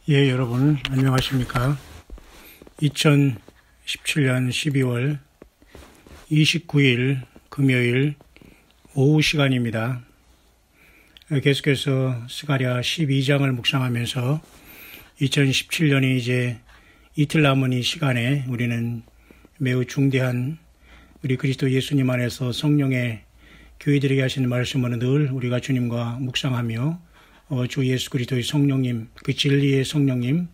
예, 여러분 안녕하십니까? 2017년 12월 29일 금요일 오후 시간입니다. 계속해서 스가랴 12장을 묵상하면서 2017년이 이제 이틀 남은 이 시간에 우리는 매우 중대한 우리 그리스도 예수님 안에서 성령의 교회들에게 하시는 말씀은 늘 우리가 주님과 묵상하며 주 예수 그리스도의 성령님, 그 진리의 성령님,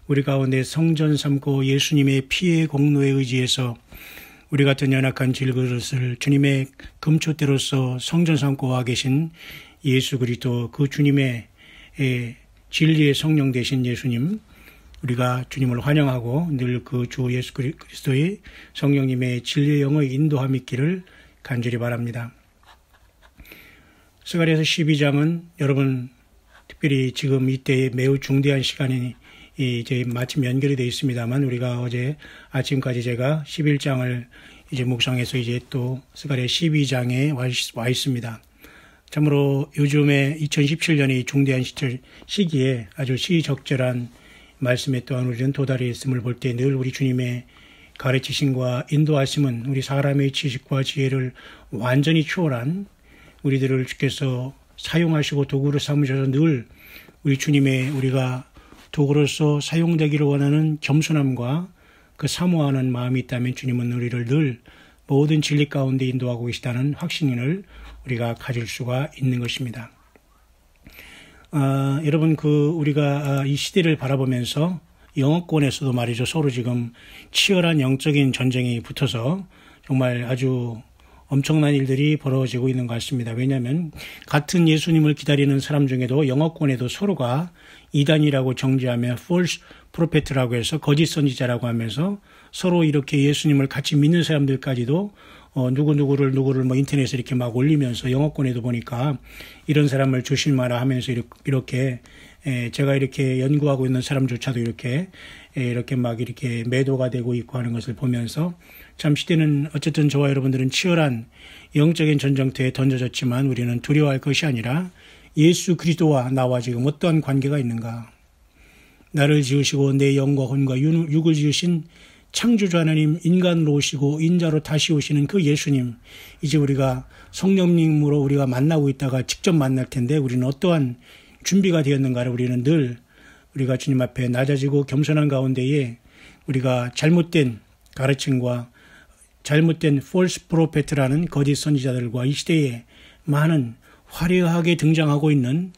우리 가운데 성전 삼고 예수님의 피의 공로에 의지해서 우리 같은 연약한 질그릇을 주님의 금초대로서 성전 삼고 와 계신 예수 그리스도, 그 주님의 진리의 성령 되신 예수님, 우리가 주님을 환영하고 늘 그 주 예수 그리스도의 성령님의 진리의 영의 인도함 있기를 간절히 바랍니다. 스가랴서 12장은 여러분 특별히 지금 이때에 매우 중대한 시간이 이제 마침 연결이 되어 있습니다만, 우리가 어제 아침까지 제가 11장을 이제 묵상해서 이제 또 스가랴 12장에 와 있습니다. 참으로 요즘에 2017년의 중대한 시기에 아주 시적절한 말씀에 또한 우리는 도달해 있음을 볼 때 늘 우리 주님의 가르치심과 인도하심은 우리 사람의 지식과 지혜를 완전히 초월한 우리들을 주께서 사용하시고 도구로 삼으셔서 늘 우리 주님의 우리가 도구로서 사용되기를 원하는 겸손함과 그 사모하는 마음이 있다면 주님은 우리를 늘 모든 진리 가운데 인도하고 계시다는 확신을 우리가 가질 수가 있는 것입니다. 여러분 우리가 이 시대를 바라보면서 영어권에서도 말이죠, 서로 지금 치열한 영적인 전쟁이 붙어서 정말 아주 엄청난 일들이 벌어지고 있는 것 같습니다. 왜냐하면 같은 예수님을 기다리는 사람 중에도 영어권에도 서로가 이단이라고 정죄하며 false prophet라고 해서 거짓 선지자라고 하면서 서로 이렇게 예수님을 같이 믿는 사람들까지도 누구를 뭐 인터넷에 이렇게 막 올리면서 영어권에도 보니까 이런 사람을 조심하라 하면서 이렇게 제가 이렇게 연구하고 있는 사람조차도 이렇게 막 이렇게 매도가 되고 있고 하는 것을 보면서 참 시대는 어쨌든 저와 여러분들은 치열한 영적인 전쟁터에 던져졌지만 우리는 두려워할 것이 아니라 예수 그리스도와 나와 지금 어떠한 관계가 있는가. 나를 지으시고 내 영과 혼과 육을 지으신 창조주 하나님, 인간으로 오시고 인자로 다시 오시는 그 예수님, 이제 우리가 성령님으로 우리가 만나고 있다가 직접 만날 텐데 우리는 어떠한 준비가 되었는가를 우리는 늘 우리가 주님 앞에 낮아지고 겸손한 가운데에 우리가 잘못된 가르침과 잘못된 false prophet라는 거짓 선지자들과 이 시대에 많은 화려하게 등장하고 있는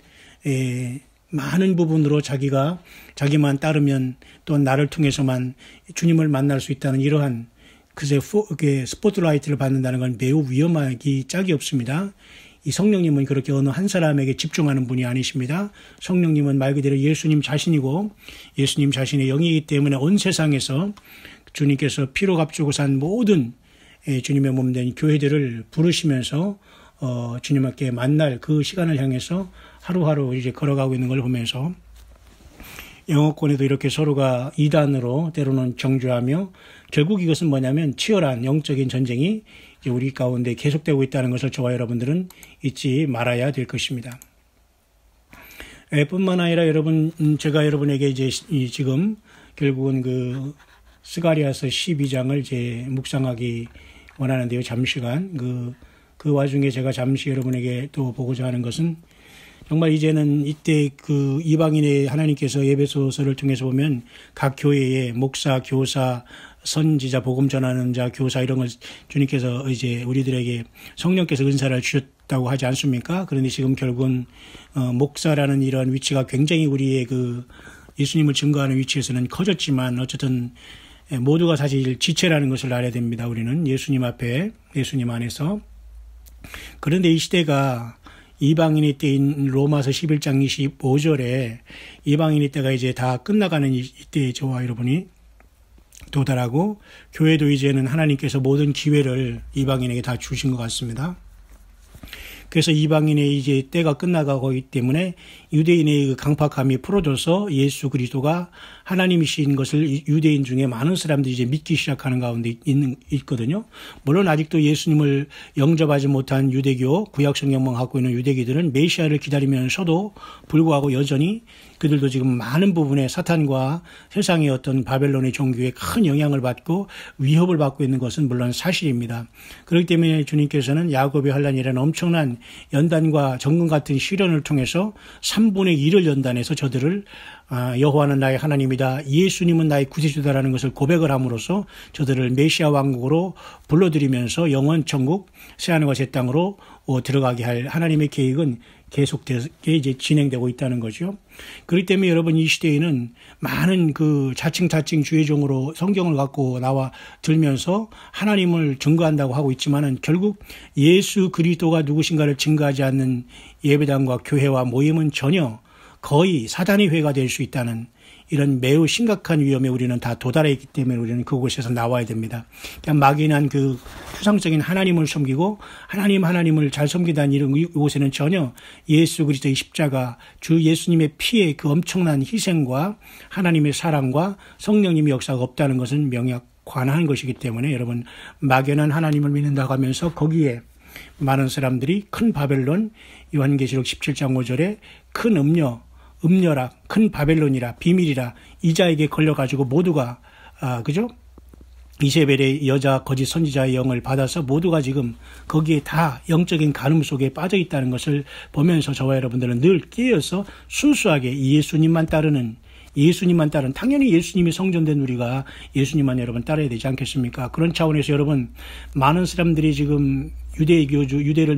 많은 부분으로 자기만 따르면 또 나를 통해서만 주님을 만날 수 있다는 이러한 스포트라이트를 받는다는 건 매우 위험하기 짝이 없습니다. 이 성령님은 그렇게 어느 한 사람에게 집중하는 분이 아니십니다. 성령님은 말 그대로 예수님 자신이고 예수님 자신의 영이기 때문에 온 세상에서 주님께서 피로 값주고 산 모든 주님의 몸된 교회들을 부르시면서 주님께 만날 그 시간을 향해서 하루하루 이제 걸어가고 있는 걸 보면서 영어권에도 이렇게 서로가 이단으로 때로는 정죄하며 결국 이것은 뭐냐면 치열한 영적인 전쟁이 이제 우리 가운데 계속되고 있다는 것을 저와 여러분들은 잊지 말아야 될 것입니다. 뿐만 아니라 여러분, 제가 여러분에게 이제 지금 결국은 그 스가랴서 12장을 이제 묵상하기 원하는데요. 잠시간 그 와중에 제가 잠시 여러분에게 또 보고자 하는 것은 정말 이제는 이때 그 이방인의 하나님께서 에베소서를 통해서 보면 각 교회의 목사, 교사, 선지자, 복음 전하는 자, 교사 이런 걸 주님께서 이제 우리들에게 성령께서 은사를 주셨다고 하지 않습니까? 그런데 지금 결국은 목사라는 이런 위치가 굉장히 우리의 그 예수님을 증거하는 위치에서는 커졌지만 어쨌든 모두가 사실 지체라는 것을 알아야 됩니다. 우리는 예수님 앞에, 예수님 안에서. 그런데 이 시대가 이방인의 때인 로마서 11장 25절에 이방인의 때가 이제 다 끝나가는 이때에 저와 여러분이 도달하고 교회도 이제는 하나님께서 모든 기회를 이방인에게 다 주신 것 같습니다. 그래서 이방인의 이제 때가 끝나가고 있기 때문에 유대인의 그 강팍함이 풀어져서 예수 그리스도가 하나님이신 것을 유대인 중에 많은 사람들이 이제 믿기 시작하는 가운데 있거든요. 물론 아직도 예수님을 영접하지 못한 유대교, 구약 성경만 갖고 있는 유대교들은 메시아를 기다리면서도 불구하고 여전히 그들도 지금 많은 부분에 사탄과 세상의 어떤 바벨론의 종교에 큰 영향을 받고 위협을 받고 있는 것은 물론 사실입니다. 그렇기 때문에 주님께서는 야곱의 환란이라는 엄청난 연단과 정금 같은 시련을 통해서 3분의 1을 연단해서 저들을 여호와는 나의 하나님이다, 예수님은 나의 구세주다라는 것을 고백을 함으로써 저들을 메시아 왕국으로 불러들이면서 영원 천국 새하늘과 새 땅으로 들어가게 할 하나님의 계획은 계속되게 이제 진행되고 있다는 거죠. 그렇기 때문에 여러분, 이 시대에는 많은 그 자칭 주의종으로 성경을 갖고 나와 들면서 하나님을 증거한다고 하고 있지만은 결국 예수 그리스도가 누구신가를 증거하지 않는 예배당과 교회와 모임은 전혀 거의 사단의 회가 될 수 있다는 이런 매우 심각한 위험에 우리는 다 도달해 있기 때문에 우리는 그곳에서 나와야 됩니다. 그냥 막연한 그 추상적인 하나님을 섬기고 하나님을 잘 섬기다는 이런 이곳에는 전혀 예수 그리스도의 십자가, 주 예수님의 피의 그 엄청난 희생과 하나님의 사랑과 성령님의 역사가 없다는 것은 명확한 것이기 때문에 여러분, 막연한 하나님을 믿는다고 하면서 거기에 많은 사람들이 큰 바벨론, 요한계시록 17장 5절에 큰 음녀라, 큰 바벨론이라, 비밀이라, 이자에게 걸려가지고 모두가, 그죠? 이세벨의 여자 거짓 선지자의 영을 받아서 모두가 지금 거기에 다 영적인 간음 속에 빠져 있다는 것을 보면서 저와 여러분들은 늘 깨어서 순수하게 예수님만 따르는, 당연히 예수님이 성전된 우리가 예수님만 여러분 따라야 되지 않겠습니까? 그런 차원에서 여러분, 많은 사람들이 지금 유대교를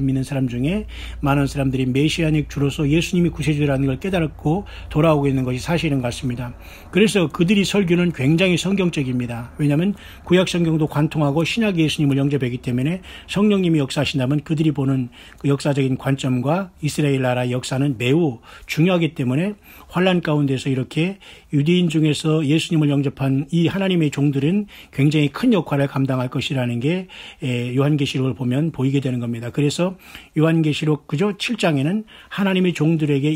믿는 사람 중에 많은 사람들이 메시아닉 주로서 예수님이 구세주라는 걸 깨달고 돌아오고 있는 것이 사실인 것 같습니다. 그래서 그들이 설교는 굉장히 성경적입니다. 왜냐하면 구약 성경도 관통하고 신약 예수님을 영접했기 때문에 성령님이 역사하신다면 그들이 보는 그 역사적인 관점과 이스라엘 나라의 역사는 매우 중요하기 때문에 환란 가운데서 이렇게 유대인 중에서 예수님을 영접한 이 하나님의 종들은 굉장히 큰 역할을 감당할 것이라는 게 요한계시록을 보면 보이게 되는 겁니다. 그래서 요한계시록 7장에는 하나님의 종들에게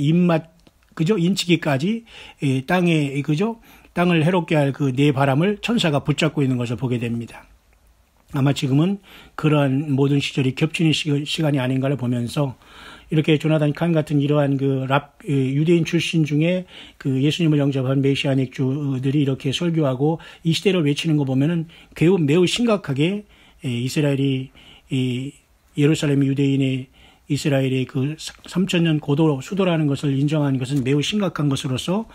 인치기까지 땅을 해롭게 할 그 네 바람을 천사가 붙잡고 있는 것을 보게 됩니다. 아마 지금은 그러한 모든 시절이 겹치는 시간이 아닌가를 보면서 이렇게 조나단 칸 같은 이러한 유대인 출신 중에 그 예수님을 영접한 메시아닉 주들이 이렇게 설교하고 이 시대를 외치는 거 보면은 매우 심각하게 이스라엘이 예루살렘 유대인의 이스라엘의 그 3,000년 고도 수도라는 것을 인정하는 것은 매우 심각한 것으로서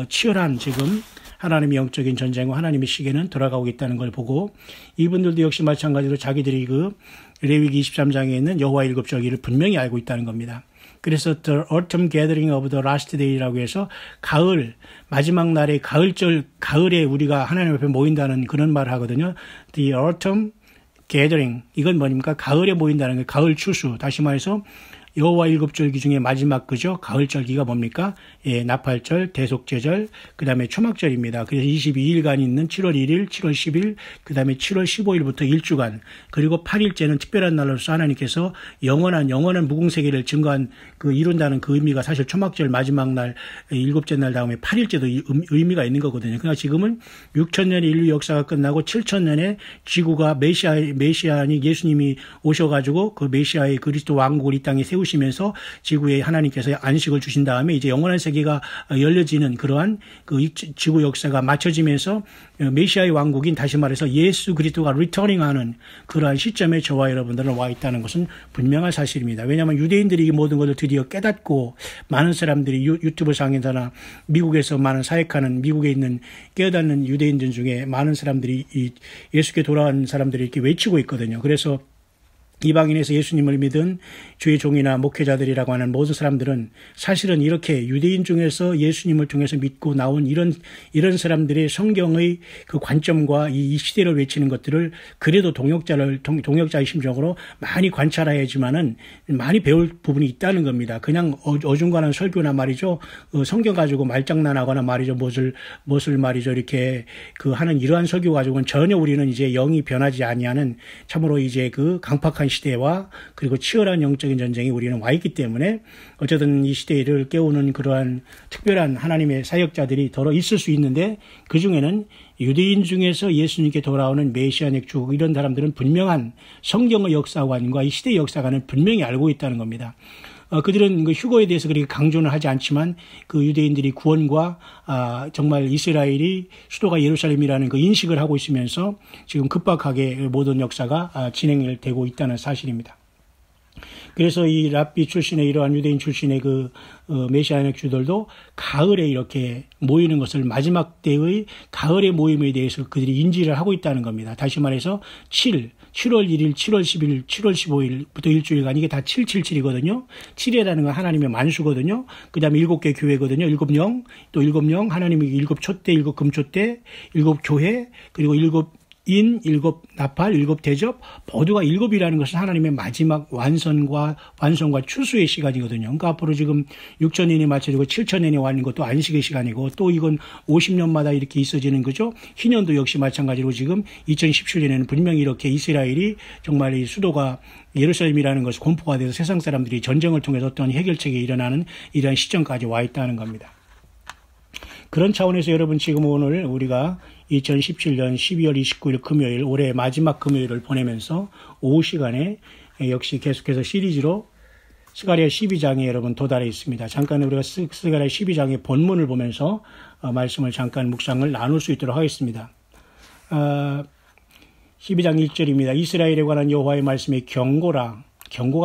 치열한 지금 하나님의 영적인 전쟁과 하나님의 시계는 돌아가고 있다는 걸 보고, 이분들도 역시 마찬가지로 자기들이 그 레위기 23장에 있는 여호와 일곱 절기를 분명히 알고 있다는 겁니다. 그래서 The Autumn Gathering of the Last Day라고 해서 가을, 마지막 날의 가을에 우리가 하나님 앞에 모인다는 그런 말을 하거든요. The Autumn Gathering, 이건 뭡니까? 가을에 모인다는 거예요. 가을 추수. 다시 말해서 여호와 일곱 절기 중에 마지막 가을 절기가 뭡니까? 나팔절, 대속제절, 그 다음에 초막절입니다. 그래서 22일간 있는 7월 1일, 7월 10일, 그 다음에 7월 15일부터 1주간, 그리고 8일째는 특별한 날로서 하나님께서 영원한 무궁세계를 증거한 이룬다는 그 의미가 사실 초막절 마지막 날, 일곱째 날 다음에 8일째도 의미가 있는 거거든요. 그러니까 지금은 6,000년의 인류 역사가 끝나고 7,000년에 지구가 메시아니 예수님이 오셔가지고 그 메시아의 그리스도 왕국을 이 땅에 세우시면서 지구에 하나님께서 안식을 주신 다음에 이제 영원한 세계가 열려지는 그러한 지구 역사가 맞춰지면서 메시아의 왕국인, 다시 말해서 예수 그리스도가 리터닝하는 그러한 시점에 저와 여러분들은 와 있다는 것은 분명한 사실입니다. 왜냐하면 유대인들이 이 모든 것을 드디어 깨닫고 많은 사람들이 유튜브 상에서나 미국에서 많은 사역하는 미국에 있는 깨닫는 유대인들 중에 많은 사람들이 예수께 돌아온 사람들이 이렇게 외치고 있거든요. 그래서 이방인에서 예수님을 믿은 주의 종이나 목회자들이라고 하는 모든 사람들은 사실은 이렇게 유대인 중에서 예수님을 통해서 믿고 나온 이런 사람들의 성경의 그 관점과 이 시대를 외치는 것들을 그래도 동역자의 심정으로 많이 관찰해야지만은 많이 배울 부분이 있다는 겁니다. 그냥 어중간한 설교나 말이죠. 성경 가지고 말장난하거나 말이죠. 무엇을 말이죠. 이렇게 하는 이러한 설교 가지고는 전혀 우리는 이제 영이 변하지 아니하는 참으로 이제 강팍한 시대와 그리고 치열한 영적인 전쟁이 우리는 와 있기 때문에 어쨌든 이 시대를 깨우는 그러한 특별한 하나님의 사역자들이 더러 있을 수 있는데 그중에는 유대인 중에서 예수님께 돌아오는 메시아닉 주 이런 사람들은 분명한 성경의 역사관과 이 시대의 역사관을 분명히 알고 있다는 겁니다. 그들은 그 휴거에 대해서 그렇게 강조는 하지 않지만 그 유대인들이 구원과 정말 이스라엘이 수도가 예루살렘이라는 그 인식을 하고 있으면서 지금 급박하게 모든 역사가 진행되고 있다는 사실입니다. 그래서 이 랍비 출신의 이러한 유대인 출신의 그 메시아닉 주들도 가을에 이렇게 모이는 것을 마지막 때의 가을의 모임에 대해서 그들이 인지를 하고 있다는 겁니다. 다시 말해서 7월 1일, 7월 10일, 7월 15일부터 일주일간 이게 다 777이거든요. 7이라는 건 하나님의 만수거든요. 그 다음에 7개 교회거든요. 7영, 또 7영, 하나님의 7촛대, 7금촛대, 7교회, 그리고 7인, 7나팔, 7대접 모두가 7이라는 것은 하나님의 마지막 완성과 추수의 시간이거든요. 그러니까 앞으로 지금 6,000년이 맞춰지고 7,000년이 왔는 것도 안식의 시간이고 또 이건 50년마다 이렇게 있어지는 거죠. 희년도 역시 마찬가지로 지금 2017년에는 분명히 이렇게 이스라엘이 정말 이 수도가 예루살렘이라는 것이 공포가 돼서 세상 사람들이 전쟁을 통해서 어떤 해결책이 일어나는 이러한 시점까지 와 있다는 겁니다. 그런 차원에서 여러분 지금 오늘 우리가 2017년 12월 29일 금요일 올해 마지막 금요일을 보내면서 오후 시간에 역시 계속해서 시리즈로 스가랴 12장에 여러분 도달해 있습니다. 잠깐 우리가 스가랴 12장의 본문을 보면서 말씀을 잠깐 묵상을 나눌 수 있도록 하겠습니다. 12장 1절입니다. 이스라엘에 관한 여호와의 말씀에 경고가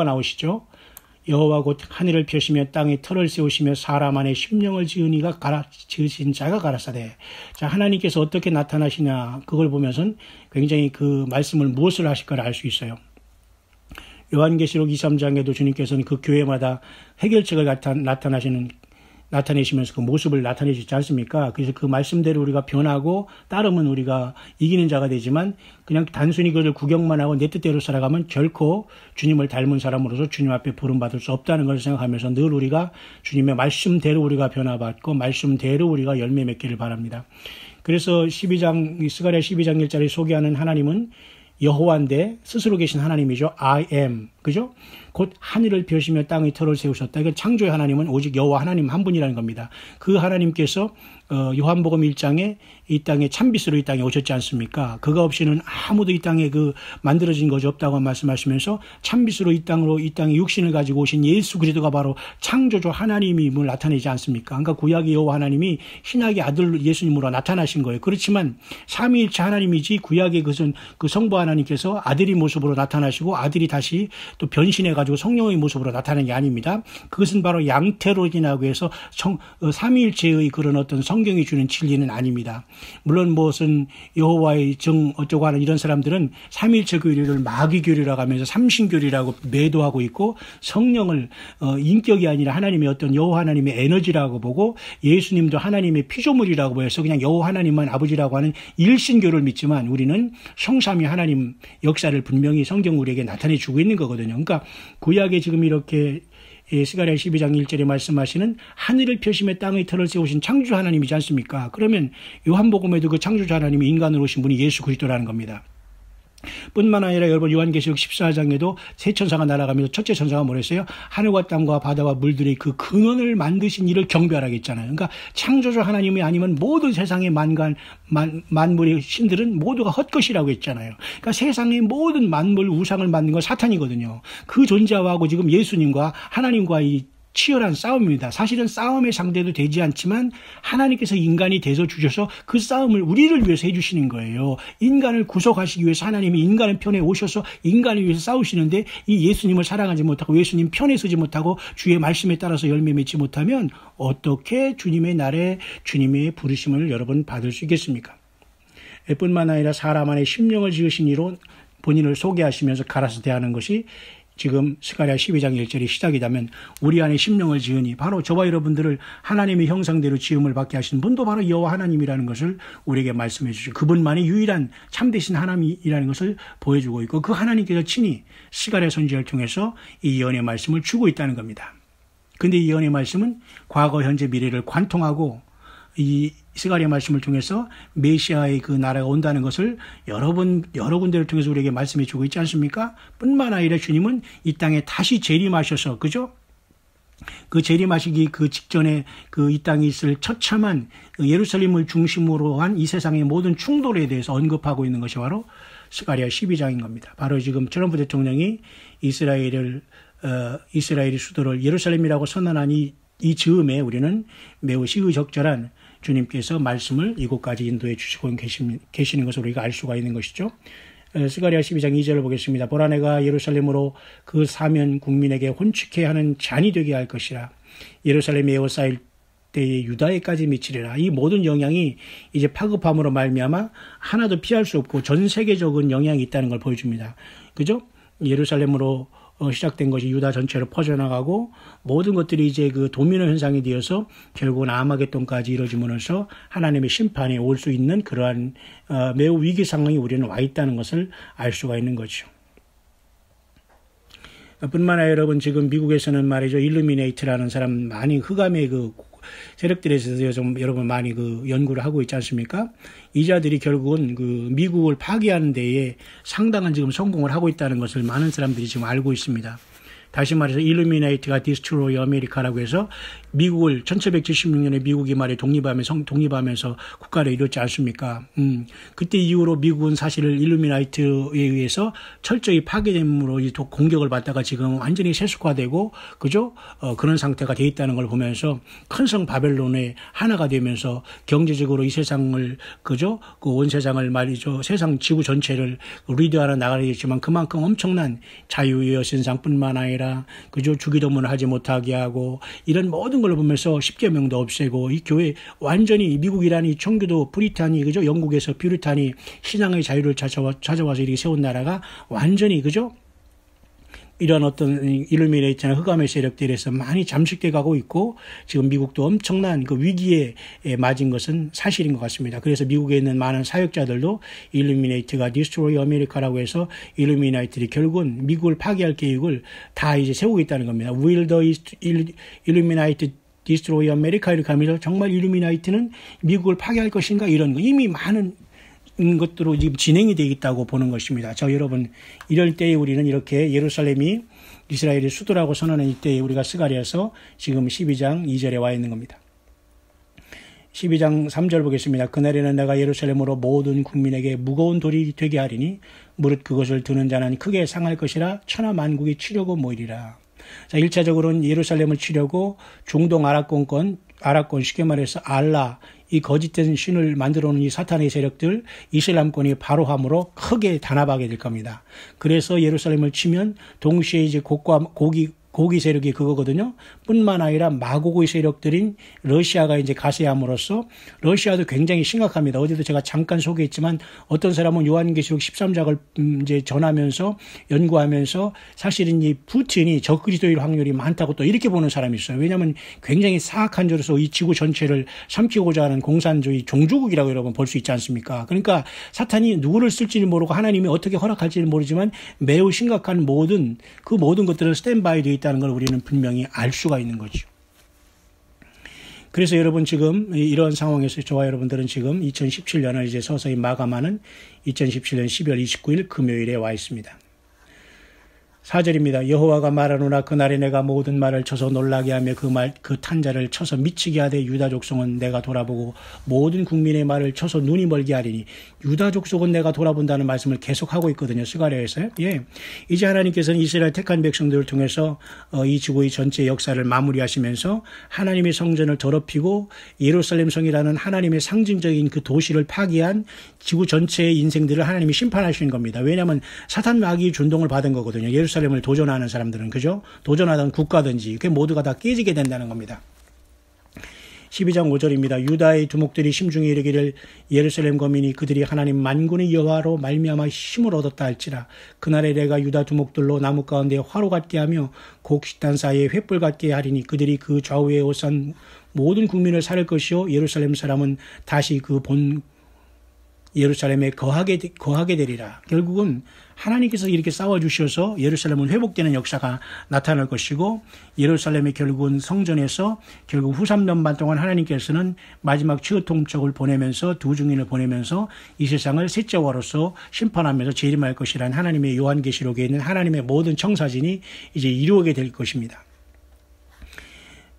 나오시죠. 여호와 곧 하늘을 펴시며 땅에 터를 세우시며 사람 안에 심령을 지으신 자가 가라사대. 자, 하나님께서 어떻게 나타나시냐 그걸 보면서는 굉장히 그 말씀을 무엇을 하실까를 알 수 있어요. 요한계시록 2, 3장에도 주님께서는 그 교회마다 해결책을 나타내시면서 그 모습을 나타내시지 않습니까? 그래서 그 말씀대로 우리가 변하고 따르면 우리가 이기는 자가 되지만 그냥 단순히 그를 구경만 하고 내 뜻대로 살아가면 결코 주님을 닮은 사람으로서 주님 앞에 부름받을 수 없다는 걸 생각하면서 늘 우리가 주님의 말씀대로 우리가 변화받고 말씀대로 우리가 열매 맺기를 바랍니다. 그래서 스가랴 12장 1절에 소개하는 하나님은 여호와인데 스스로 계신 하나님이죠. I am. 그죠? 곧 하늘을 펴시며 땅의 터를 세우셨다. 이건 창조의 하나님은 오직 여호와 하나님 한 분이라는 겁니다. 그 하나님께서 요한복음 1장에 이 땅에 참빛으로 이 땅에 오셨지 않습니까? 그가 없이는 아무도 이 땅에 만들어진 것이 없다고 말씀하시면서 참빛으로 이 땅에 육신을 가지고 오신 예수 그리스도가 바로 창조주 하나님임을 나타내지 않습니까? 그러니까 구약의 여호와 하나님이 신약의 아들 예수님으로 나타나신 거예요. 그렇지만 삼위일체 하나님이지 구약의 그것은 그 성부 하나님께서 아들의 모습으로 나타나시고 아들이 다시 또 변신해가지고 성령의 모습으로 나타나는 게 아닙니다. 그것은 바로 양태론이라고 해서 삼위일체의 그런 어떤 성경이 주는 진리는 아닙니다. 물론 무슨 여호와의 정 어쩌고 하는 이런 사람들은 삼위일체 교리를 마귀교리라고 하면서 삼신교리라고 매도하고 있고 성령을 인격이 아니라 하나님의 어떤 여호와 하나님의 에너지라고 보고 예수님도 하나님의 피조물이라고 해서 그냥 여호와 하나님만 아버지라고 하는 일신교를 믿지만 우리는 성삼위 하나님 역사를 분명히 성경 우리에게 나타내 주고 있는 거거든요. 그러니까 구약에 지금 이렇게 스가랴 12장 1절에 말씀하시는 하늘을 펴시며 땅의 터를 세우신 창조주 하나님이지 않습니까? 그러면 요한복음에도 그 창조주 하나님이 인간으로 오신 분이 예수 그리스도라는 겁니다. 뿐만 아니라 여러분 요한계시록 14장에도 세 천사가 날아가면서 첫째 천사가 뭐랬어요? 하늘과 땅과 바다와 물들의 그 근원을 만드신 이를 경배하라고 했잖아요. 그러니까 창조주 하나님이 아니면 모든 세상의 만물의 신들은 모두가 헛것이라고 했잖아요. 그러니까 세상의 모든 만물 우상을 만든 건 사탄이거든요. 그 존재하고 지금 예수님과 하나님과 이 치열한 싸움입니다. 사실은 싸움의 상대도 되지 않지만 하나님께서 인간이 돼서 주셔서 그 싸움을 우리를 위해서 해주시는 거예요. 인간을 구속하시기 위해서 하나님이 인간의 편에 오셔서 인간을 위해서 싸우시는데 이 예수님을 사랑하지 못하고 예수님 편에 서지 못하고 주의 말씀에 따라서 열매 맺지 못하면 어떻게 주님의 날에 주님의 부르심을 여러분 받을 수 있겠습니까? 뿐만 아니라 사람 안에 심령을 지으신 이로 본인을 소개하시면서 갈아서 대하는 것이 지금 스가랴 12장 1절이 시작이라면 우리 안에 심령을 지으니 바로 저와 여러분들을 하나님의 형상대로 지음을 받게 하신 분도 바로 여호와 하나님이라는 것을 우리에게 말씀해 주시고 그분만이 유일한 참되신 하나님이라는 것을 보여주고 있고 그 하나님께서 친히 스가랴 선지자를 통해서 이 예언의 말씀을 주고 있다는 겁니다. 그런데 이 예언의 말씀은 과거, 현재, 미래를 관통하고 이 스가랴 말씀을 통해서 메시아의 그 나라가 온다는 것을 여러 군데를 통해서 우리에게 말씀해 주고 있지 않습니까? 뿐만 아니라 주님은 이 땅에 다시 재림하셔서, 그죠? 그 재림하시기 그 직전에 그 이 땅에 있을 처참한 예루살렘을 중심으로 한 이 세상의 모든 충돌에 대해서 언급하고 있는 것이 바로 스가랴 12장인 겁니다. 바로 지금 트럼프 대통령이 이스라엘의 수도를 예루살렘이라고 선언한 이 즈음에 우리는 매우 시의적절한 주님께서 말씀을 이곳까지 인도해 주시고 계시는 것을 우리가 알 수가 있는 것이죠. 스가랴 12장 2절을 보겠습니다. 보라 내가 예루살렘으로 그 사면 국민에게 혼축해 하는 잔이 되게 할 것이라. 예루살렘에 에워싸일 때에 유다에까지 미치리라. 이 모든 영향이 이제 파급함으로 말미암아 하나도 피할 수 없고 전 세계적인 영향이 있다는 걸 보여줍니다. 그죠? 예루살렘으로 시작된 것이 유다 전체로 퍼져나가고 모든 것들이 이제 그 도미노 현상이 되어서 결국은 아마겟돈까지 이루어짐으로써 하나님의 심판이 올 수 있는 그러한 매우 위기 상황이 우리는 와 있다는 것을 알 수가 있는 거죠. 뿐만 아니라 여러분 지금 미국에서는 말이죠. 일루미네이트라는 사람 많이 흑암의 그 세력들에 대해서 좀 여러분 많이 그 연구를 하고 있지 않습니까? 이 자들이 결국은 그 미국을 파괴하는 데에 상당한 지금 성공을 하고 있다는 것을 많은 사람들이 지금 알고 있습니다. 다시 말해서 일루미네이트가 디스트로이 아메리카라고 해서 미국을 1776년에 미국이 말이 독립하면서 국가를 이뤘지 않습니까? 그때 이후로 미국은 사실 일루미나이트에 의해서 철저히 파괴됨으로 공격을 받다가 지금 완전히 세속화되고 그죠? 그런 상태가 돼 있다는 걸 보면서 큰 성 바벨론의 하나가 되면서 경제적으로 이 세상을 그죠? 그 온 세상을 말이죠. 세상 지구 전체를 리드하러 나가겠지만 그만큼 엄청난 자유의 여신상뿐만 아니라 그죠? 주기도문을 하지 못하게 하고 이런 모든 걸 보면서 십계명도 없애고 이 교회 완전히 미국이라는 이 청교도 브리탄이 그죠? 영국에서 뷰리탄이 신앙의 자유를 찾아와서 이렇게 세운 나라가 완전히 그죠? 이런 어떤 일루미네이트나 흑암의 세력들에서 많이 잠식돼 가고 있고 지금 미국도 엄청난 그 위기에 맞은 것은 사실인 것 같습니다. 그래서 미국에 있는 많은 사역자들도 일루미네이트가 디스트로이 아메리카라고 해서 일루미네이트들이 결국은 미국을 파괴할 계획을 다 이제 세우고 있다는 겁니다. Will the Illuminati destroy America? 이렇게 하면서 정말 일루미네이트는 미국을 파괴할 것인가 이런 거 이미 많은 것들로 지금 진행이 되어 있다고 보는 것입니다. 여러분 이럴 때에 우리는 이렇게 예루살렘이 이스라엘의 수도라고 선언한 이때에 우리가 스가랴서 지금 12장 2절에 와 있는 겁니다. 12장 3절 보겠습니다. 그날에는 내가 예루살렘으로 모든 국민에게 무거운 돌이 되게 하리니 무릇 그것을 드는 자는 크게 상할 것이라 천하 만국이 치려고 모이리라. 1차적으로는 예루살렘을 치려고 중동 아랍권 쉽게 말해서 알라 이 거짓된 신을 만들어 놓은 이 사탄의 세력들 이슬람권이 바로 함으로 크게 단합하게 될 겁니다. 그래서 예루살렘을 치면 동시에 이제 고기 세력이 그거거든요. 뿐만 아니라 마고고의 세력들인 러시아가 이제 가세함으로써 러시아도 굉장히 심각합니다. 어제도 제가 잠깐 소개했지만 어떤 사람은 요한계시록 13장을 이제 전하면서 연구하면서 사실은 이 푸틴이 적그리스도일 확률이 많다고 또 이렇게 보는 사람이 있어요. 왜냐하면 굉장히 사악한 자로서 이 지구 전체를 삼키고자 하는 공산주의 종주국이라고 여러분 볼 수 있지 않습니까? 그러니까 사탄이 누구를 쓸지를 모르고 하나님이 어떻게 허락할지는 모르지만 매우 심각한 모든 것들은 스탠바이 되어 있다는 걸 우리는 분명히 알 수가 있는 거죠. 그래서 여러분 지금 이런 상황에서 저와 여러분들은 지금 2017년을 이제 서서히 마감하는 2017년 12월 29일 금요일에 와 있습니다. 4절입니다. 여호와가 말하노라 그날에 내가 모든 말을 쳐서 놀라게 하며 그 탄자를 쳐서 미치게 하되 유다 족속은 내가 돌아보고 모든 국민의 말을 쳐서 눈이 멀게 하리니 유다 족속은 내가 돌아본다는 말씀을 계속하고 있거든요. 스가랴에서요. 예. 이제 하나님께서는 이스라엘 택한 백성들을 통해서 이 지구의 전체 역사를 마무리하시면서 하나님의 성전을 더럽히고 예루살렘 성이라는 하나님의 상징적인 그 도시를 파괴한 지구 전체의 인생들을 하나님이 심판하시는 겁니다. 왜냐하면 사탄 마귀의 준동을 받은 거거든요. 예루살렘을 도전하는 사람들은 그죠? 도전하던 국가든지 그 모두가 다 깨지게 된다는 겁니다. 12장 5절입니다. 유다의 두목들이 심중에 이르기를 예루살렘 거민이 그들이 하나님 만군의 여호와로 말미암아 힘을 얻었다 할지라. 그날에 내가 유다 두목들로 나무 가운데 화로 같게 하며 곡식단 사이에 횃불 같게 하리니 그들이 그 좌우에 오선 모든 국민을 살릴 것이요 예루살렘 사람은 다시 그 본 예루살렘에 거하게 되리라. 결국은 하나님께서 이렇게 싸워주셔서 예루살렘은 회복되는 역사가 나타날 것이고, 예루살렘의 결국은 성전에서 결국 후 3년 반 동안 하나님께서는 마지막 최후 통첩을 보내면서 두 증인을 보내면서 이 세상을 셋째 화로서 심판하면서 재림할 것이라는 하나님의 요한계시록에 있는 하나님의 모든 청사진이 이제 이루어지게 될 것입니다.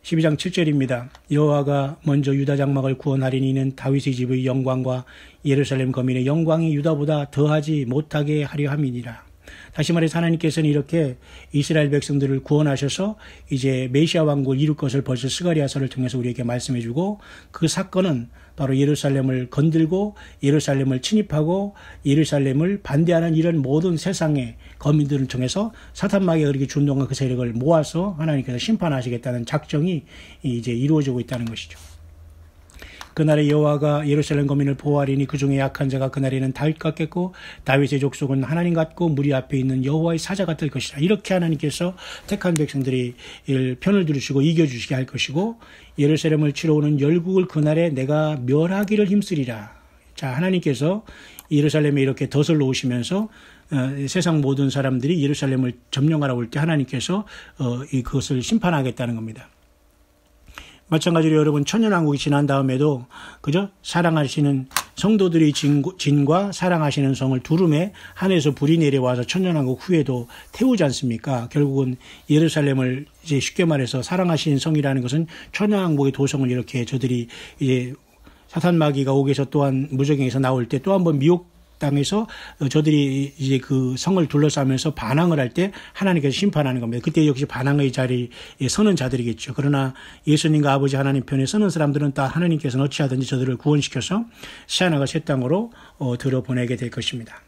12장 7절입니다. 여호와가 먼저 유다 장막을 구원하리니 이는 다윗의 집의 영광과 예루살렘 거민의 영광이 유다보다 더하지 못하게 하려 함이니라. 다시 말해서 하나님께서는 이렇게 이스라엘 백성들을 구원하셔서 이제 메시아 왕국을 이룰 것을 벌써 스가랴서를 통해서 우리에게 말씀해 주고, 그 사건은 바로 예루살렘을 건들고 예루살렘을 침입하고 예루살렘을 반대하는 이런 모든 세상의 거민들을 통해서 사탄마귀가 그렇게 준동한 그 세력을 모아서 하나님께서 심판하시겠다는 작정이 이제 이루어지고 있다는 것이죠. 그날에 여호와가 예루살렘 거민을 보호하리니 그 중에 약한 자가 그날에는 다윗 같겠고 다윗의 족속은 하나님 같고 무리 앞에 있는 여호와의 사자가 될 것이라. 이렇게 하나님께서 택한 백성들이 편을 들으시고 이겨주시게 할 것이고, 예루살렘을 치러 오는 열국을 그날에 내가 멸하기를 힘쓰리라. 자, 하나님께서 예루살렘에 이렇게 더슬러 오시면서 세상 모든 사람들이 예루살렘을 점령하러 올 때 하나님께서 그것을 심판하겠다는 겁니다. 마찬가지로 여러분, 천년왕국이 지난 다음에도 그죠? 사랑하시는 성도들의 진과 사랑하시는 성을 두름에 하늘에서 불이 내려와서 천년왕국 후에도 태우지 않습니까? 결국은 예루살렘을 이제 쉽게 말해서 사랑하시는 성이라는 것은 천년왕국의 도성을 이렇게 저들이 이제 사탄마귀가 옥에서 또한 무저갱에서 나올 때 또 한 번 미혹 땅에서 저들이 이제 그 성을 둘러싸면서 반항을 할 때 하나님께서 심판하는 겁니다. 그때 역시 반항의 자리에 서는 자들이겠죠. 그러나 예수님과 아버지 하나님 편에 서는 사람들은 다 하나님께서는 어찌하든지 저들을 구원시켜서 새하늘과 새 땅으로 들어보내게 될 것입니다.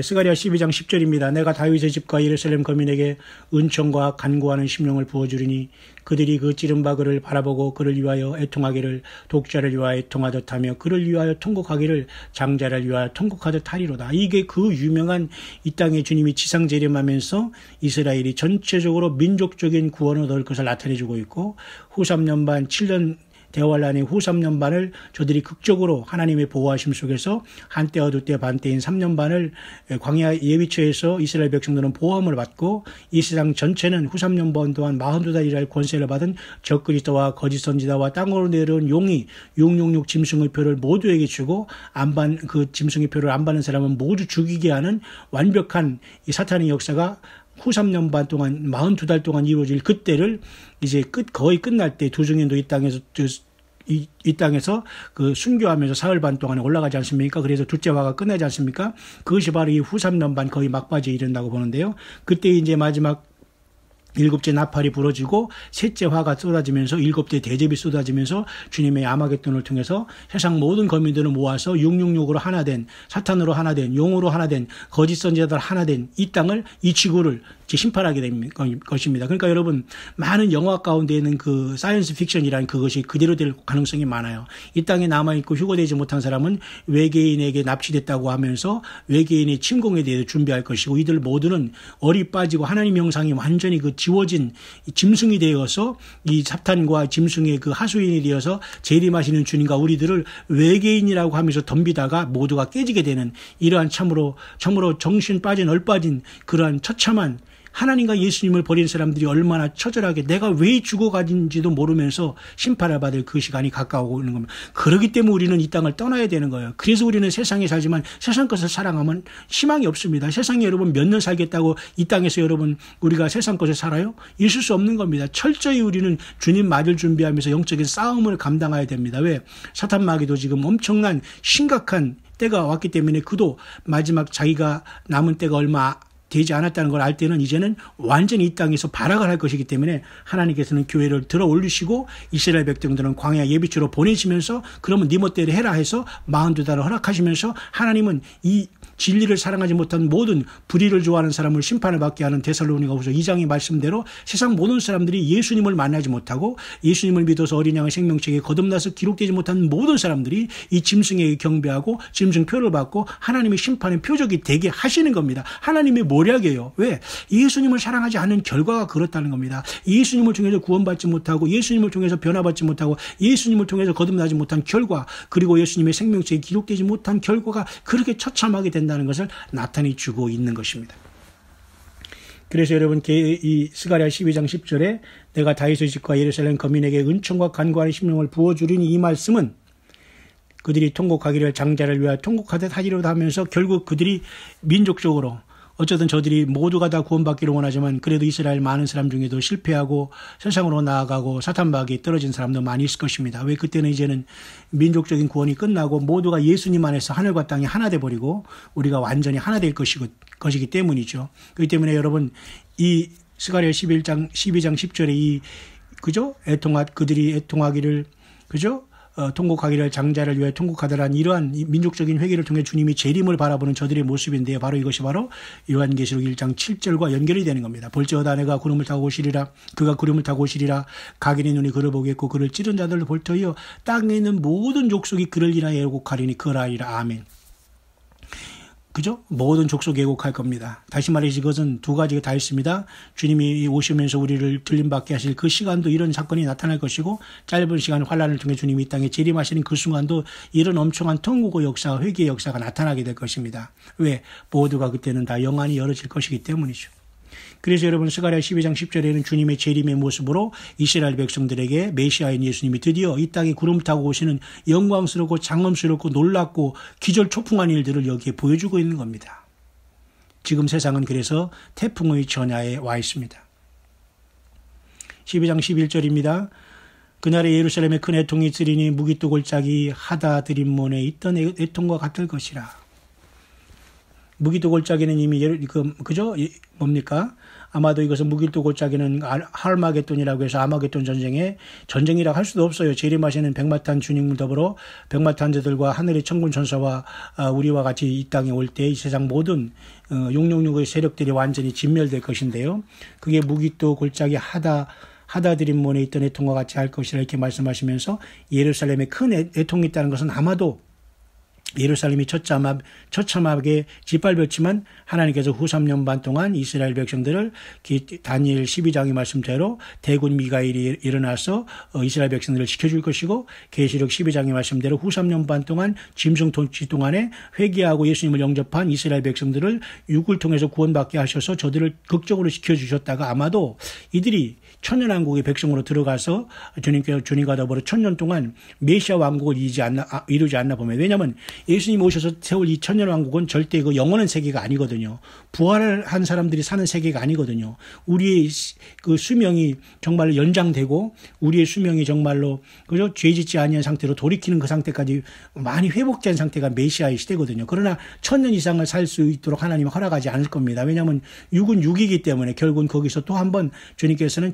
스가랴 12장 10절입니다. 내가 다윗의 집과 예루살렘 거민에게 은총과 간구하는 심령을 부어주리니 그들이 그 찌른 바 그를 바라보고 그를 위하여 애통하기를 독자를 위하여 애통하듯 하며 그를 위하여 통곡하기를 장자를 위하여 통곡하듯 하리로다. 이게 그 유명한 이 땅에 주님이 지상 재림하면서 이스라엘이 전체적으로 민족적인 구원을 얻을 것을 나타내주고 있고, 후 3년 반 7년 대환란의 후 3년 반을 저들이 극적으로 하나님의 보호하심 속에서 한때와 두때 반때인 3년 반을 광야 예비처에서 이스라엘 백성들은 보호함을 받고, 이 세상 전체는 후 3년 반 동안 42달이랄 권세를 받은 적그리스도와 거짓 선지자와 땅으로 내려온 용이 666 짐승의 표를 모두에게 주고 그 짐승의 표를 안 받는 사람은 모두 죽이게 하는 완벽한 이 사탄의 역사가 후 3년 반 동안 42달 동안 이루어질 그때를 이제 거의 끝날 때 두 증인도 이 땅에서 그 순교하면서 사흘 반 동안에 올라가지 않습니까? 그래서 둘째 화가 끝나지 않습니까? 그것이 바로 이 후 3년 반 거의 막바지에 이른다고 보는데요. 그때 이제 마지막 일곱째 나팔이 부러지고 셋째 화가 쏟아지면서 일곱째 대접이 쏟아지면서 주님의 아마겟돈을 통해서 세상 모든 거민들을 모아서 666으로 하나 된, 사탄으로 하나 된, 용으로 하나 된, 거짓 선지자들 하나 된 이 땅을, 이 지구를 심판하게 될 것입니다. 그러니까 여러분, 많은 영화 가운데에는 그 사이언스 픽션이라는 그것이 그대로 될 가능성이 많아요. 이 땅에 남아있고 휴거되지 못한 사람은 외계인에게 납치됐다고 하면서 외계인의 침공에 대해서 준비할 것이고, 이들 모두는 얼이 빠지고 하나님 형상이 완전히 그 지워진 짐승이 되어서 이 사탄과 짐승의 그 하수인이 되어서 재림하시는 주님과 우리들을 외계인이라고 하면서 덤비다가 모두가 깨지게 되는 이러한 참으로 정신 빠진 얼빠진 그러한 처참한, 하나님과 예수님을 버린 사람들이 얼마나 처절하게 내가 왜 죽어가는지도 모르면서 심판을 받을 그 시간이 가까우고 있는 겁니다. 그렇기 때문에 우리는 이 땅을 떠나야 되는 거예요. 그래서 우리는 세상에 살지만 세상 것을 사랑하면 희망이 없습니다. 세상에 여러분 몇 년 살겠다고 이 땅에서 여러분 우리가 세상 것을 살아요? 있을 수 없는 겁니다. 철저히 우리는 주님 맞을 준비하면서 영적인 싸움을 감당해야 됩니다. 왜? 사탄 마귀도 지금 엄청난 심각한 때가 왔기 때문에 그도 마지막 자기가 남은 때가 얼마 되지 않았다는 걸 알 때는 이제는 완전히 이 땅에서 발악을 할 것이기 때문에 하나님께서는 교회를 들어 올리시고 이스라엘 백성들은 광야 예비처로 보내시면서 그러면 네 멋대로 해라 해서 42달을 허락하시면서 하나님은 이 진리를 사랑하지 못한 모든 불의를 좋아하는 사람을 심판을 받게 하는 데살로니가후서 2장의 말씀대로 세상 모든 사람들이 예수님을 만나지 못하고 예수님을 믿어서 어린 양의 생명책에 거듭나서 기록되지 못한 모든 사람들이 이 짐승에게 경배하고 짐승표를 받고 하나님의 심판의 표적이 되게 하시는 겁니다. 하나님의 노력이에요. 왜? 예수님을 사랑하지 않는 결과가 그렇다는 겁니다. 예수님을 통해서 구원받지 못하고 예수님을 통해서 변화받지 못하고 예수님을 통해서 거듭나지 못한 결과 그리고 예수님의 생명책에 기록되지 못한 결과가 그렇게 처참하게 된다는 것을 나타내 주고 있는 것입니다. 그래서 여러분 이 스가랴 12장 10절에 내가 다윗의 집과 예루살렘 거민에게 은총과 간구하는 심령을 부어주리니 이 말씀은 그들이 통곡하기를 장자를 위하여 통곡하듯 하리로다 하면서 결국 그들이 민족적으로 어쨌든 저들이 모두가 다 구원받기를 원하지만 그래도 이스라엘 많은 사람 중에도 실패하고 세상으로 나아가고 사탄박에 떨어진 사람도 많이 있을 것입니다. 왜 그때는 이제는 민족적인 구원이 끝나고 모두가 예수님 안에서 하늘과 땅이 하나 돼버리고 우리가 완전히 하나 될 것이기 때문이죠. 그렇기 때문에 여러분 이 스가랴 12장 10절에 그죠? 그들이 애통하기를 그죠? 통곡하기를 장자를 위해 통곡하더란 이러한 민족적인 회개를 통해 주님이 재림을 바라보는 저들의 모습인데요. 바로 이것이 바로 요한계시록 1장 7절과 연결이 되는 겁니다. 볼지어다 내가 구름을 타고 오시리라. 그가 구름을 타고 오시리라. 각인의 눈이 그를 보겠고 그를 찌른 자들을 볼 터이요 땅에 있는 모든 족속이 그를 인하여 애곡하리니 그라이라. 아멘. 그죠? 모든 족속 애곡할 겁니다. 다시 말해서 이것은 두 가지가 다 있습니다. 주님이 오시면서 우리를 들림받게 하실 그 시간도 이런 사건이 나타날 것이고 짧은 시간 환란을 통해 주님이 이 땅에 재림하시는 그 순간도 이런 엄청난 통곡의 역사와 회개의 역사가 나타나게 될 것입니다. 왜? 모두가 그때는 다 영안이 열어질 것이기 때문이죠. 그래서 여러분 스가랴 12장 10절에는 주님의 재림의 모습으로 이스라엘 백성들에게 메시아인 예수님이 드디어 이 땅에 구름 타고 오시는 영광스럽고 장엄스럽고 놀랍고 기절초풍한 일들을 여기에 보여주고 있는 겁니다. 지금 세상은 그래서 태풍의 전야에 와 있습니다. 12장 11절입니다. 그날에 예루살렘에 큰 애통이 있으리니 무기또 골짜기 하다드림몬에 있던 애통과 같을 것이라. 무기또 골짜기는 이미 그죠? 뭡니까? 아마도 이것은 무기또 골짜기는 할마게돈이라고 해서 아마게돈 전쟁이라고 할 수도 없어요. 재림하시는 백마탄 주님을 더불어 백마탄자들과 하늘의 천군 천사와 우리와 같이 이 땅에 올 때 이 세상 모든 666의 세력들이 완전히 진멸될 것인데요. 그게 무기또 골짜기 하다드림몬에 있던 애통과 같이 할 것이라 이렇게 말씀하시면서 예루살렘에 큰 애통이 있다는 것은 아마도 예루살렘이 처참하게 짓밟혔지만 하나님께서 후 3년 반 동안 이스라엘 백성들을 다니엘 12장의 말씀대로 대군 미가엘이 일어나서 이스라엘 백성들을 지켜줄 것이고 계시록 12장의 말씀대로 후 3년 반 동안 짐승 통치 동안에 회개하고 예수님을 영접한 이스라엘 백성들을 육을 통해서 구원받게 하셔서 저들을 극적으로 지켜주셨다가 아마도 이들이 천년왕국의 백성으로 들어가서 주님과 더불어 1000년 동안 메시아 왕국을 이루지 않나 보면 왜냐하면 예수님 오셔서 세울 이 천년왕국은 절대 그 영원한 세계가 아니거든요. 부활한 사람들이 사는 세계가 아니거든요. 우리의 그 수명이 정말로 연장되고 우리의 수명이 정말로 그죠? 죄 짓지 아니한 상태로 돌이키는 그 상태까지 많이 회복된 상태가 메시아의 시대거든요. 그러나 1000년 이상을 살 수 있도록 하나님은 허락하지 않을 겁니다. 왜냐하면 육은 육이기 때문에 결국은 거기서 또 한 번 주님께서는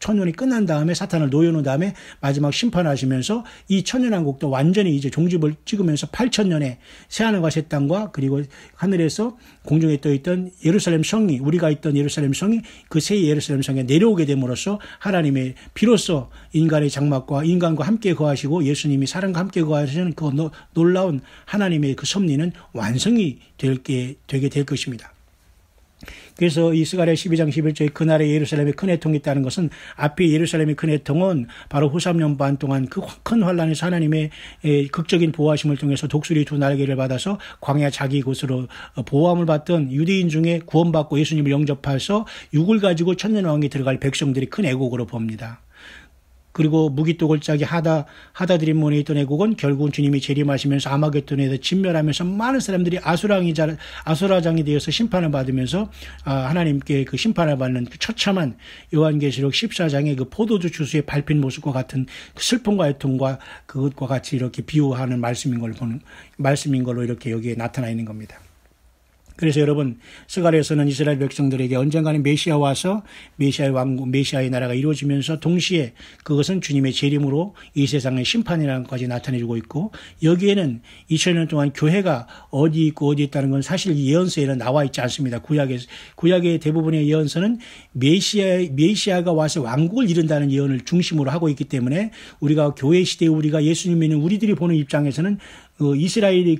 천년이 끝난 다음에 사탄을 놓여놓은 다음에 마지막 심판하시면서 이 천년왕국도 완전히 이제 종집을 찍으면서 8000년에 새하늘과 새 땅과 그리고 하늘에서 공중에 떠있던 예루살렘 성이 우리가 있던 예루살렘 성이 그 새 예루살렘 성에 내려오게 됨으로써 하나님의 비로소 인간의 장막과 인간과 함께 거하시고 예수님이 사람과 함께 거하시는 그 놀라운 하나님의 그 섭리는 완성이 되게 될 것입니다. 그래서 이 스가랴 12장 11절에 그날에 예루살렘에 큰 애통이 있다는 것은 앞에 예루살렘의 큰 애통은 바로 후 3년 반 동안 그 큰 환란에서 하나님의 극적인 보호하심을 통해서 독수리 두 날개를 받아서 광야 자기 곳으로 보호함을 받던 유대인 중에 구원받고 예수님을 영접해서 육을 가지고 천년왕국에 들어갈 백성들이 큰 애곡으로 봅니다. 그리고 무기또 골짜기 하다드림몬에 있던 애국은 결국은 주님이 재림하시면서 아마겟돈에서 진멸하면서 많은 사람들이 아수라장이 되어서 심판을 받으면서 하나님께 그 심판을 받는 그 처참한 요한계시록 14장의 그 포도주 주스에 밟힌 모습과 같은 그 슬픔과 애통과 그것과 같이 이렇게 비유하는 말씀인 걸로 이렇게 여기에 나타나 있는 겁니다. 그래서 여러분 스가랴에서는 이스라엘 백성들에게 언젠가는 메시아 와서 메시아의 왕국, 메시아의 나라가 이루어지면서 동시에 그것은 주님의 재림으로 이 세상의 심판이라는 것까지 나타내주고 있고 여기에는 2000년 동안 교회가 어디 있고 어디 있다는 건 사실 이 예언서에는 나와 있지 않습니다. 구약의 대부분의 예언서는 메시아가 와서 왕국을 이룬다는 예언을 중심으로 하고 있기 때문에 우리가 교회 시대에 우리가 예수님 믿는 우리들이 보는 입장에서는 이스라엘이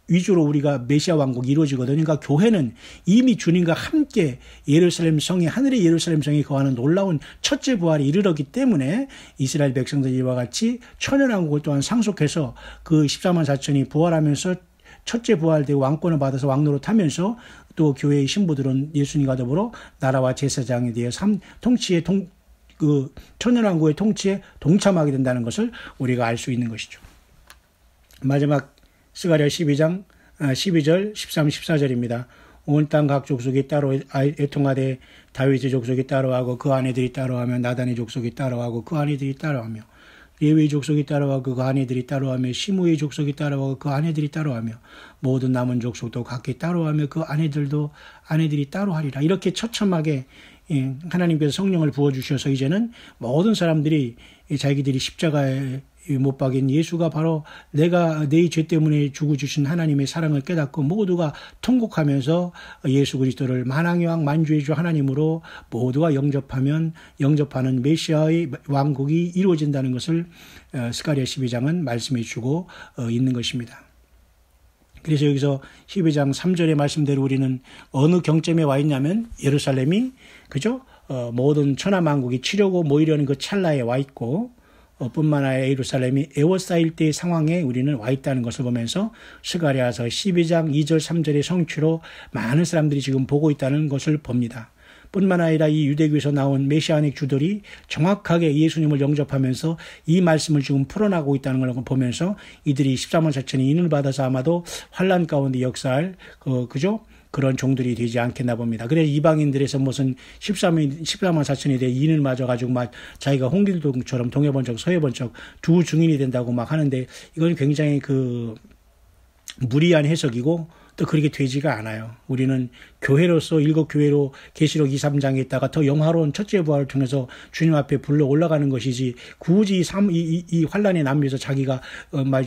위주로 우리가 메시아 왕국이 이루어지거든요. 그러니까 교회는 이미 주님과 함께 예루살렘 성에, 하늘의 예루살렘 성에 거하는 놀라운 첫째 부활에 이르렀기 때문에 이스라엘 백성들이 이와 같이 천연왕국을 또한 상속해서 그 14만 4천이 부활하면서 첫째 부활되고 왕권을 받아서 왕노릇하면서 또 교회의 신부들은 예수님과 더불어 나라와 제사장에 대해 통치의 그 천연왕국의 통치에 동참하게 된다는 것을 우리가 알 수 있는 것이죠. 마지막 스가랴 12장 12절 13, 14절입니다. 온 땅 각 족속이 따로 애통하되 다윗의 족속이 따로하고 그 아내들이 따로하며 나단의 족속이 따로하고 그 아내들이 따로하며 레위의 족속이 따로하고 그 아내들이 따로하며 시므의 족속이 따로하고 그 아내들이 따로하며 모든 남은 족속도 각기 따로하며 그 아내들이 따로하리라. 이렇게 처참하게 하나님께서 성령을 부어주셔서 이제는 모든 사람들이 자기들이 십자가에 못 박인 예수가 바로 내가 내 죄 때문에 죽어주신 하나님의 사랑을 깨닫고 모두가 통곡하면서 예수 그리스도를 만왕의 왕 만주의 주 하나님으로 모두가 영접하는 메시아의 왕국이 이루어진다는 것을 스가랴 12장은 말씀해 주고 있는 것입니다. 그래서 여기서 12장 3절의 말씀대로 우리는 어느 경점에 와 있냐면 예루살렘이 그죠? 모든 천하만국이 치려고 모이려는 그 찰나에 와 있고 뿐만 아니라 예루살렘이 에워싸일 때의 상황에 우리는 와 있다는 것을 보면서 스가랴서 12장 2절 3절의 성취로 많은 사람들이 지금 보고 있다는 것을 봅니다. 뿐만 아니라 이 유대교에서 나온 메시아닉 주들이 정확하게 예수님을 영접하면서 이 말씀을 지금 풀어나가고 있다는 걸 보면서 이들이 14만 4천이 인을 받아서 아마도 환란 가운데 역사할 그죠? 그런 종들이 되지 않겠나 봅니다. 그래서 이방인들에서 무슨 14만 4천이 돼 인을 맞아가지고 막 자기가 홍길동처럼 동해번쩍 서해번쩍 두 증인이 된다고 막 하는데 이건 굉장히 그 무리한 해석이고 또 그렇게 되지가 않아요. 우리는 교회로서 일곱 교회로 계시록 2, 3장에 있다가 더 영화로운 첫째 부활을 통해서 주님 앞에 불러 올라가는 것이지 굳이 이 환란의 남미에서 자기가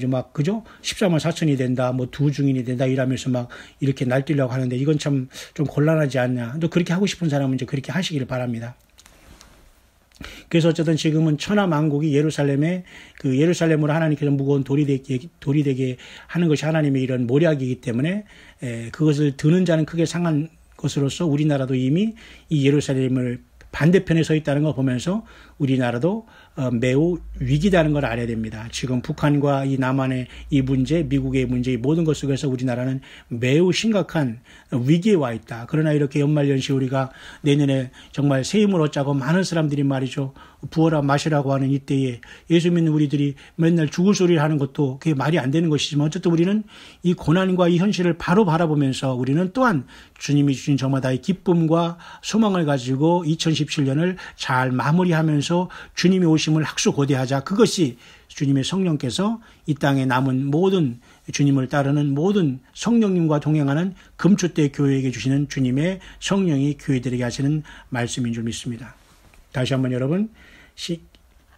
막 그죠? 14만 4천이 된다, 뭐 두 증인이 된다 이러면서 막 이렇게 날뛰려고 하는데 이건 참 좀 곤란하지 않냐. 또 그렇게 하고 싶은 사람은 이제 그렇게 하시기를 바랍니다. 그래서 어쨌든 지금은 천하만국이 예루살렘으로 하나님께서 무거운 돌이 되게 하는 것이 하나님의 이런 모략이기 때문에 그것을 드는 자는 크게 상한 것으로서 우리나라도 이미 이 예루살렘을 반대편에 서 있다는 걸 보면서 우리나라도 매우 위기다는 걸 알아야 됩니다. 지금 북한과 이 남한의 이 문제, 미국의 문제, 이 모든 것 속에서 우리나라는 매우 심각한 위기에 와 있다. 그러나 이렇게 연말연시 우리가 내년에 정말 새 힘을 얻자고 많은 사람들이 말이죠. 부어라 마시라고 하는 이때에 예수 믿는 우리들이 맨날 죽을 소리를 하는 것도 그게 말이 안 되는 것이지만 어쨌든 우리는 이 고난과 이 현실을 바로 바라보면서 우리는 또한 주님이 주신 저마다의 기쁨과 소망을 가지고 2017년을 잘 마무리하면서 주님이 오심을 학수고대하자. 그것이 주님의 성령께서 이 땅에 남은 모든 주님을 따르는 모든 성령님과 동행하는 금초 때 교회에게 주시는 주님의 성령이 교회들에게 하시는 말씀인 줄 믿습니다. 다시 한번 여러분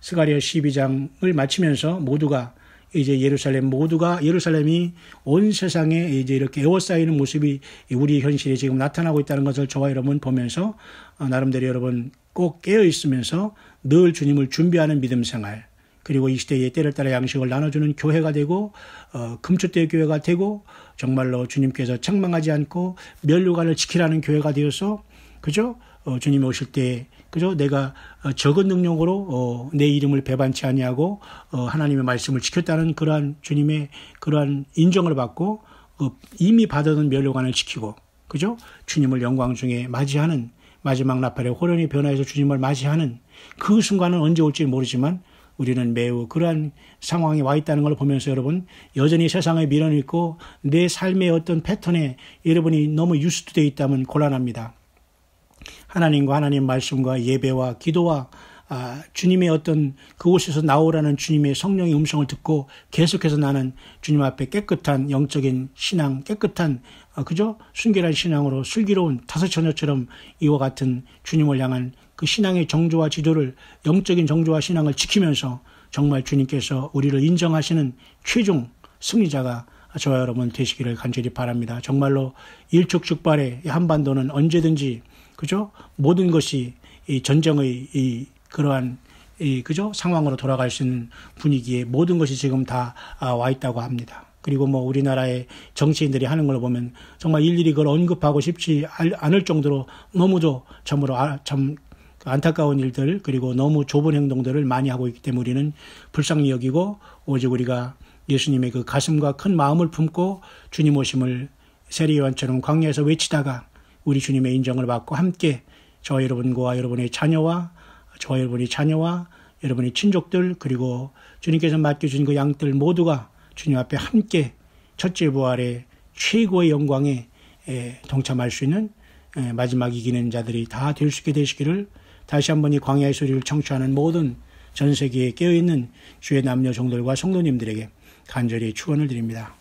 스가랴 12장을 마치면서 모두가 이제 예루살렘이 온 세상에 이제 이렇게 에워싸이는 모습이 우리 현실에 지금 나타나고 있다는 것을 저와 여러분 보면서 나름대로 여러분 꼭 깨어 있으면서 늘 주님을 준비하는 믿음 생활 그리고 이 시대에 때를 따라 양식을 나눠주는 교회가 되고 금초대 교회가 되고 정말로 주님께서 책망하지 않고 면류관을 지키라는 교회가 되어서 그죠? 주님이 오실 때 그죠? 내가 적은 능력으로 내 이름을 배반치 아니하고 하나님의 말씀을 지켰다는 그러한 주님의 그러한 인정을 받고 이미 받아둔 면류관을 지키고 그죠? 주님을 영광 중에 맞이하는 마지막 나팔의 호련히 변화해서 주님을 맞이하는 그 순간은 언제 올지 모르지만 우리는 매우 그러한 상황에 와 있다는 걸 보면서 여러분 여전히 세상에 밀어넣고 내 삶의 어떤 패턴에 여러분이 너무 유스되어 있다면 곤란합니다. 하나님과 하나님 말씀과 예배와 기도와 주님의 어떤 그곳에서 나오라는 주님의 성령의 음성을 듣고 계속해서 나는 주님 앞에 깨끗한 영적인 신앙, 깨끗한 그죠? 순결한 신앙으로 슬기로운 다섯 처녀처럼 이와 같은 주님을 향한 그 신앙의 정조와 지도를 영적인 정조와 신앙을 지키면서 정말 주님께서 우리를 인정하시는 최종 승리자가 저와 여러분 되시기를 간절히 바랍니다. 정말로 일촉즉발의 한반도는 언제든지 그죠? 모든 것이 이 전쟁의 이 그러한 이 그죠? 상황으로 돌아갈 수 있는 분위기에 모든 것이 지금 다 와 있다고 합니다. 그리고 뭐 우리나라의 정치인들이 하는 걸 보면 정말 일일이 그걸 언급하고 싶지 않을 정도로 너무도 참으로 참 안타까운 일들 그리고 너무 좁은 행동들을 많이 하고 있기 때문에 우리는 불쌍히 여기고 오직 우리가 예수님의 그 가슴과 큰 마음을 품고 주님 오심을 세례요한처럼 광야에서 외치다가 우리 주님의 인정을 받고 함께 저와 여러분과 여러분의 자녀와 저와 여러분의 자녀와 여러분의 친족들 그리고 주님께서 맡겨주신 그 양들 모두가 주님 앞에 함께 첫째 부활의 최고의 영광에 동참할 수 있는 마지막 이기는 자들이 다 될 수 있게 되시기를 다시 한번 이 광야의 소리를 청취하는 모든 전 세계에 깨어있는 주의 남녀 종들과 성도님들에게 간절히 축원을 드립니다.